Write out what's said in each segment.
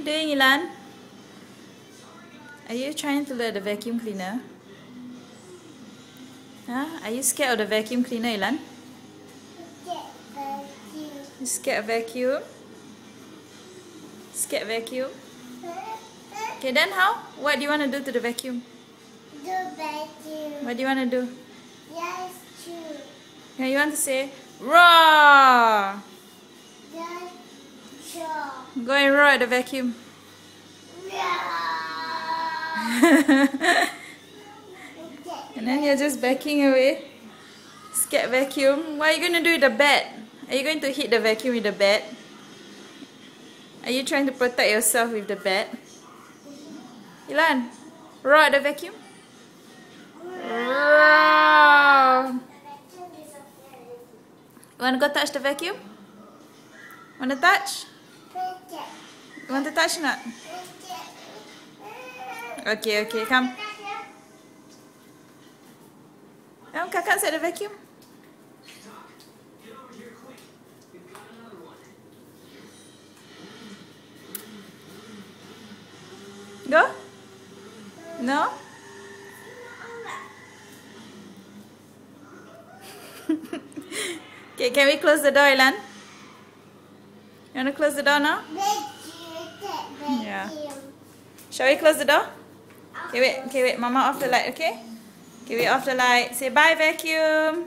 you doing, Ilan? Are you trying to look at the vacuum cleaner? Huh? Are you scared of the vacuum cleaner, Ilan? You scared of vacuum? Scared vacuum? Okay, then how? What do you want to do to the vacuum? Do vacuum. What do you want to do? Yes, true. Yeah, you want to say, roar! Yes, sure. Go and roar at the vacuum. And then you're just backing away. Scared vacuum. What are you going to do with the bat? Are you going to hit the vacuum with the bat? Are you trying to protect yourself with the bat? Ilan, roar at the vacuum. Roar. You want to go touch the vacuum? Want to touch? You want to touch or not? Okay, okay, come. Come, kakak set the vacuum. Go? No? Okay, can we close the door, Ilan? You want to close the door now? Yeah. Shall we close the door? Okay, wait. Mama off the light, okay? Okay, wait, off the light. Say bye, vacuum.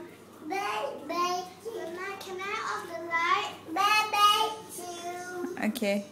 Bye, vacuum. Mama, can I off the light? Bye, vacuum. Okay.